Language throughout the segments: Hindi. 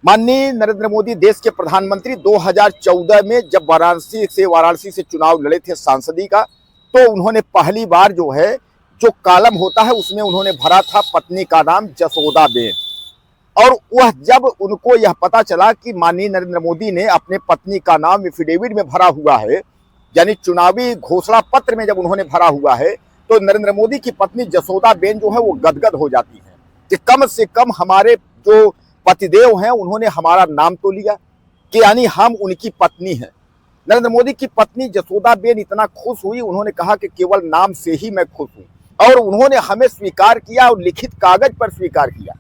माननीय नरेंद्र मोदी देश के प्रधानमंत्री 2014 में जब वाराणसी से चुनाव लड़े थे सांसदी का, तो उन्होंने पहली बार जो कॉलम होता है उसमें उन्होंने भरा था पत्नी का नाम जसोदाबेन। और वह जब उनको यह पता चला कि माननीय नरेंद्र मोदी ने अपने पत्नी का नाम एफिडेविट में भरा हुआ है, यानी चुनावी घोषणा पत्र में जब उन्होंने भरा हुआ है, तो नरेंद्र मोदी की पत्नी जसोदाबेन वो गदगद हो जाती है कि कम से कम हमारे जो पतिदेव हैं उन्होंने हमारा नाम तो लिया, कि यानी हम उनकी पत्नी हैं। नरेंद्र मोदी की पत्नी जसोदाबेन इतना खुश हुई, उन्होंने कहा कि केवल नाम से ही मैं खुश हूं, और उन्होंने हमें स्वीकार किया और लिखित कागज पर स्वीकार किया।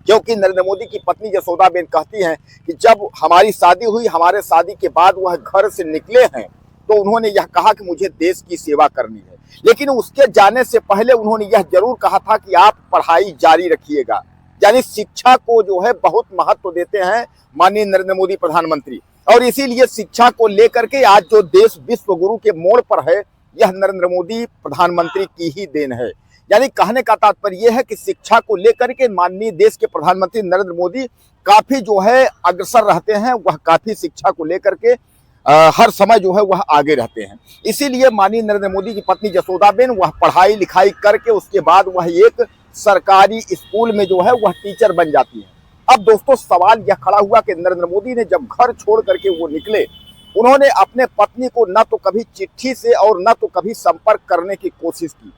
क्योंकि नरेंद्र मोदी की पत्नी जसोदाबेन कहती हैं कि जब हमारी शादी हुई, हमारे शादी के बाद वह घर से निकले हैं, तो उन्होंने यह कहा कि मुझे देश की सेवा करनी है, लेकिन उसके जाने से पहले उन्होंने यह जरूर कहा था कि आप पढ़ाई जारी रखिएगा। यानी शिक्षा को बहुत महत्व देते हैं माननीय नरेंद्र मोदी प्रधानमंत्री, और इसीलिए शिक्षा को लेकर के आज जो देश विश्व गुरु के मोड़ पर है, यह नरेंद्र मोदी प्रधानमंत्री की ही देन है। यानी कहने का तात्पर्य यह है कि शिक्षा को लेकर के माननीय देश के प्रधानमंत्री नरेंद्र मोदी काफी अग्रसर रहते हैं, वह काफी शिक्षा को लेकर के हर समय वह आगे रहते हैं। इसीलिए माननीय नरेंद्र मोदी की पत्नी जसोदाबेन वह पढ़ाई लिखाई करके उसके बाद वह एक सरकारी स्कूल में वह टीचर बन जाती है। अब दोस्तों सवाल यह खड़ा हुआ कि नरेंद्र मोदी ने जब घर छोड़ करके वो निकले, उन्होंने अपने पत्नी को न तो कभी चिट्ठी से और न तो कभी संपर्क करने की कोशिश की।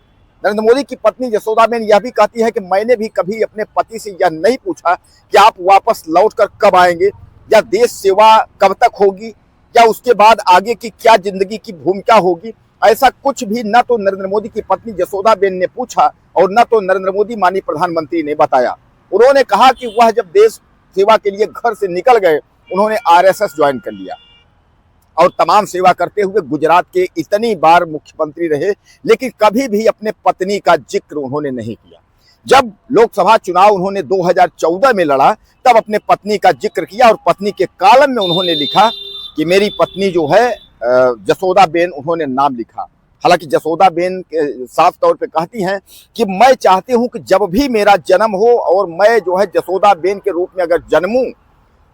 नरेंद्र मोदी की पत्नी जसोदाबेन यह भी कहती है कि मैंने भी कभी अपने पति से यह नहीं पूछा कि आप वापस लौटकर कब आएंगे, या देश सेवा कब तक होगी, या उसके बाद आगे की क्या जिंदगी की भूमिका होगी। ऐसा कुछ भी न तो नरेंद्र मोदी की पत्नी जसोदाबेन ने पूछा और न तो नरेंद्र मोदी माननीय प्रधानमंत्री ने बताया। उन्होंने कहा कि वह जब देश सेवा के लिए घर से निकल गए, उन्होंने आरएसएस ज्वाइन कर लिया और तमाम सेवा करते हुए गुजरात के इतनी बार मुख्यमंत्री रहे, लेकिन कभी भी अपने पत्नी का जिक्र उन्होंने नहीं किया। जब लोकसभा चुनाव उन्होंने 2014 में लड़ा, तब अपने पत्नी का जिक्र किया और पत्नी के कॉलम में उन्होंने लिखा कि मेरी पत्नी जसोदाबेन, उन्होंने नाम लिखा। हालांकि जसोदाबेन साफ तौर पे कहती हैं कि मैं चाहती हूं कि जब भी मेरा जन्म हो और मैं जसोदाबेन के रूप में अगर जन्मूं,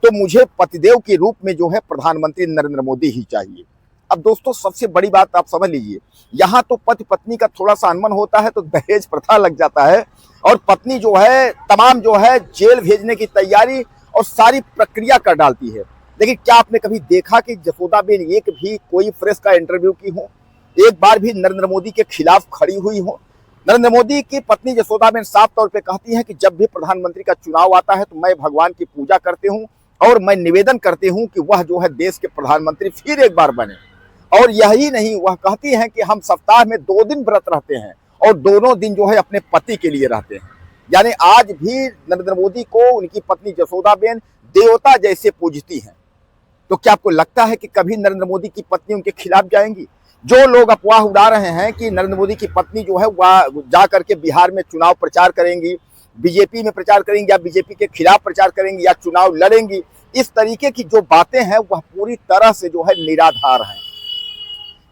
तो मुझे पतिदेव के रूप में प्रधानमंत्री नरेंद्र मोदी ही चाहिए। अब दोस्तों सबसे बड़ी बात आप समझ लीजिए, यहाँ तो पति पत्नी का थोड़ा सा अनबन होता है तो दहेज प्रथा लग जाता है, और पत्नी तमाम जेल भेजने की तैयारी और सारी प्रक्रिया कर डालती है। लेकिन क्या आपने कभी देखा कि जसोदाबेन एक भी कोई प्रेस का इंटरव्यू की हो, एक बार भी नरेंद्र मोदी के खिलाफ खड़ी हुई हो? नरेंद्र मोदी की पत्नी जसोदाबेन साफ तौर पे कहती है कि जब भी प्रधानमंत्री का चुनाव आता है तो मैं भगवान की पूजा करती हूँ और मैं निवेदन करती हूँ कि वह देश के प्रधानमंत्री फिर एक बार बने। और यही नहीं, वह कहती हैं कि हम सप्ताह में 2 दिन व्रत रहते हैं और दोनों दिन अपने पति के लिए रहते हैं। यानी आज भी नरेंद्र मोदी को उनकी पत्नी जसोदाबेन देवता जैसे पूजती हैं। तो क्या आपको लगता है कि कभी नरेंद्र मोदी की पत्नी उनके खिलाफ जाएंगी? जो लोग अफवाह उड़ा रहे हैं कि नरेंद्र मोदी की पत्नी वह जा करके बिहार में चुनाव प्रचार करेंगी, बीजेपी में प्रचार करेंगी, या बीजेपी के खिलाफ प्रचार करेंगी, या चुनाव लड़ेंगी, इस तरीके की जो बातें हैं वह पूरी तरह से निराधार हैं।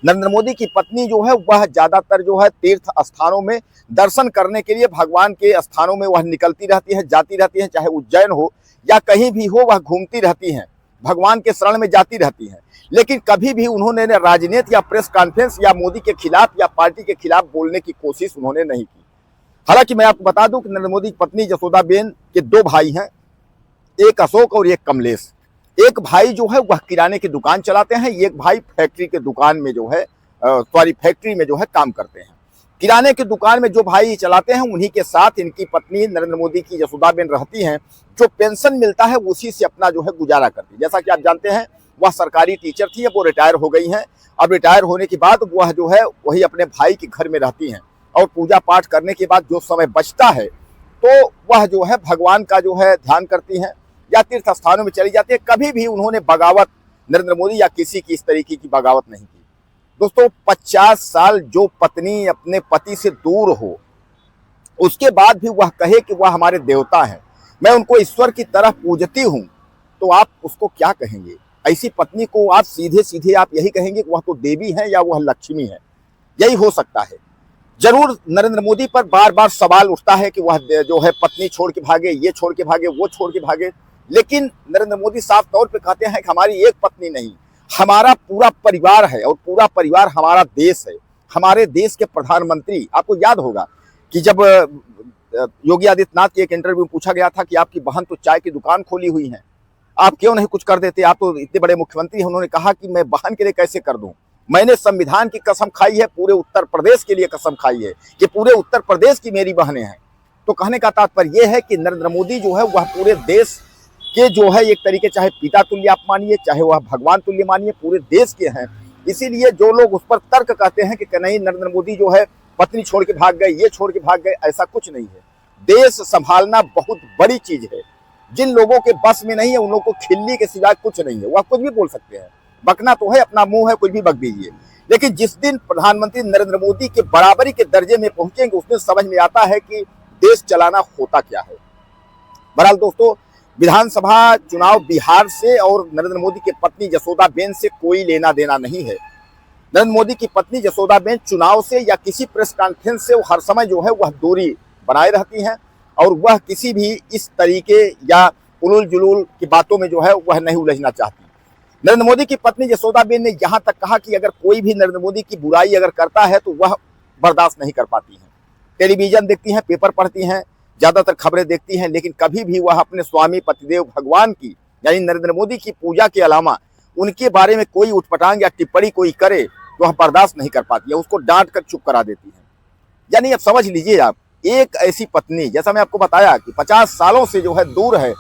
नरेंद्र मोदी की पत्नी वह ज्यादातर तीर्थ स्थानों में दर्शन करने के लिए भगवान के स्थानों में वह निकलती रहती है, जाती रहती है, चाहे उज्जैन हो या कहीं भी हो, वह घूमती रहती हैं, भगवान के शरण में जाती रहती हैं। लेकिन कभी भी उन्होंने राजनीति या प्रेस कॉन्फ्रेंस या मोदी के खिलाफ या पार्टी के खिलाफ बोलने की कोशिश उन्होंने नहीं की। हालांकि मैं आपको बता दूं कि नरेंद्र मोदी की पत्नी जसोदाबेन के 2 भाई हैं, एक अशोक और एक कमलेश। एक भाई वह किराने की दुकान चलाते हैं, एक भाई फैक्ट्री के दुकान में फैक्ट्री में काम करते हैं। किराने की दुकान में जो भाई चलाते हैं उन्हीं के साथ इनकी पत्नी नरेंद्र मोदी की जसोदाबेन रहती हैं। जो पेंशन मिलता है उसी से अपना गुजारा करती है। जैसा कि आप जानते हैं वह सरकारी टीचर थी, अब वो रिटायर हो गई हैं। अब रिटायर होने के बाद वह वही अपने भाई के घर में रहती हैं, और पूजा पाठ करने के बाद जो समय बचता है तो वह भगवान का ध्यान करती हैं या तीर्थ स्थानों में चली जाती है। कभी भी उन्होंने बगावत नरेंद्र मोदी या किसी की इस तरीके की बगावत नहीं की। दोस्तों 50 साल जो पत्नी अपने पति से दूर हो, उसके बाद भी वह कहे कि वह हमारे देवता हैं, मैं उनको ईश्वर की तरह पूजती हूं, तो आप उसको क्या कहेंगे? ऐसी पत्नी को आप सीधे सीधे आप यही कहेंगे कि वह तो देवी है या वह लक्ष्मी है, यही हो सकता है। जरूर नरेंद्र मोदी पर बार बार सवाल उठता है कि वह पत्नी छोड़ के भागे, ये छोड़ के भागे, वो छोड़ के भागे। लेकिन नरेंद्र मोदी साफ तौर पे कहते हैं कि हमारी एक पत्नी नहीं, हमारा पूरा परिवार है और पूरा परिवार हमारा देश है। हमारे देश के प्रधानमंत्री, आपको याद होगा कि जब योगी आदित्यनाथ के एक इंटरव्यू में पूछा गया था कि आपकी बहन तो चाय की दुकान खोली हुई है, आप क्यों नहीं कुछ कर देते, आप तो इतने बड़े मुख्यमंत्री हैं। उन्होंने कहा कि मैं बहन के लिए कैसे कर दूं, मैंने संविधान की कसम खाई है, पूरे उत्तर प्रदेश के लिए कसम खाई है कि पूरे उत्तर प्रदेश की मेरी बहनें हैं। तो कहने का तात्पर्य यह है कि नरेंद्र मोदी जो है वह पूरे देश के जो है एक तरीके, चाहे पिता तुल्य आप मानिए, चाहे वह भगवान तुल्य मानिए, पूरे देश के हैं। इसीलिए जो लोग उस पर तर्क कहते हैं कि नहीं नरेंद्र मोदी जो है पत्नी छोड़ के भाग गए, ये छोड़ के भाग गए, ऐसा कुछ नहीं है। देश संभालना बहुत बड़ी चीज है। जिन लोगों के बस में नहीं है उन लोगों को खिल्ली के सिवाय कुछ नहीं है। वह कुछ भी बोल सकते हैं, बकना तो है, अपना मुंह है, कुछ भी बक दीजिए। लेकिन जिस दिन प्रधानमंत्री नरेंद्र मोदी के बराबरी के दर्जे में पहुंचेंगे उस दिन समझ में आता है कि देश चलाना होता क्या है। बहरहाल दोस्तों, विधानसभा चुनाव बिहार से और नरेंद्र मोदी की पत्नी जसोदाबेन से कोई लेना देना नहीं है। नरेंद्र मोदी की पत्नी जसोदाबेन चुनाव से या किसी प्रेस कॉन्फ्रेंस से हर समय जो है वह दूरी बनाए रहती हैं और वह किसी भी इस तरीके या उलूल जुलूल की बातों में जो है वह नहीं उलझना चाहती। नरेंद्र मोदी की पत्नी जसोदाबेन ने यहां तक कहा कि अगर कोई भी नरेंद्र मोदी की बुराई अगर करता है तो वह बर्दाश्त नहीं कर पाती हैं। टेलीविजन देखती हैं, पेपर पढ़ती हैं, ज्यादातर खबरें देखती हैं, लेकिन कभी भी वह अपने स्वामी पतिदेव भगवान की यानी नरेंद्र मोदी की पूजा के अलावा उनके बारे में कोई उठपटांग या टिप्पणी कोई करे तो वह बर्दाश्त नहीं कर पाती है, उसको डांट कर चुप करा देती है। यानी अब समझ लीजिए आप, एक ऐसी पत्नी, जैसा मैं आपको बताया कि 50 सालों से जो है दूर है,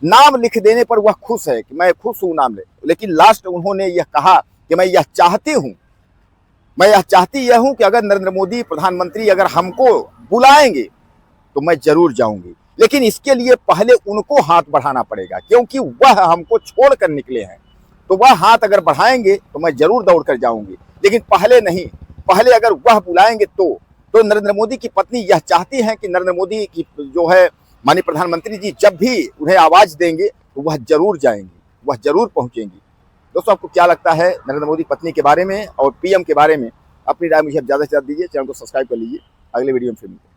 नाम लिख देने पर वह खुश है कि मैं खुश हूं नाम ले, लेकिन लास्ट उन्होंने यह कहा कि मैं यह चाहती हूं कि अगर नरेंद्र मोदी प्रधानमंत्री अगर हमको बुलाएंगे तो मैं जरूर जाऊंगी, लेकिन इसके लिए पहले उनको हाथ बढ़ाना पड़ेगा क्योंकि वह हमको छोड़कर निकले हैं। तो वह हाथ अगर बढ़ाएंगे तो मैं जरूर दौड़ कर जाऊंगी, लेकिन पहले नहीं, पहले अगर वह बुलाएंगे तो नरेंद्र मोदी की पत्नी यह चाहती हैं कि नरेंद्र मोदी की जो है माननीय प्रधानमंत्री जी जब भी उन्हें आवाज देंगे तो वह जरूर जाएंगी, वह जरूर पहुंचेंगी। दोस्तों, आपको क्या लगता है नरेंद्र मोदी पत्नी के बारे में और पीएम के बारे में? अपनी राय मुझे ज्यादा से ज्यादा दीजिए, चैनल को सब्सक्राइब कर लीजिए। अगले वीडियो में फिर मिलते हैं।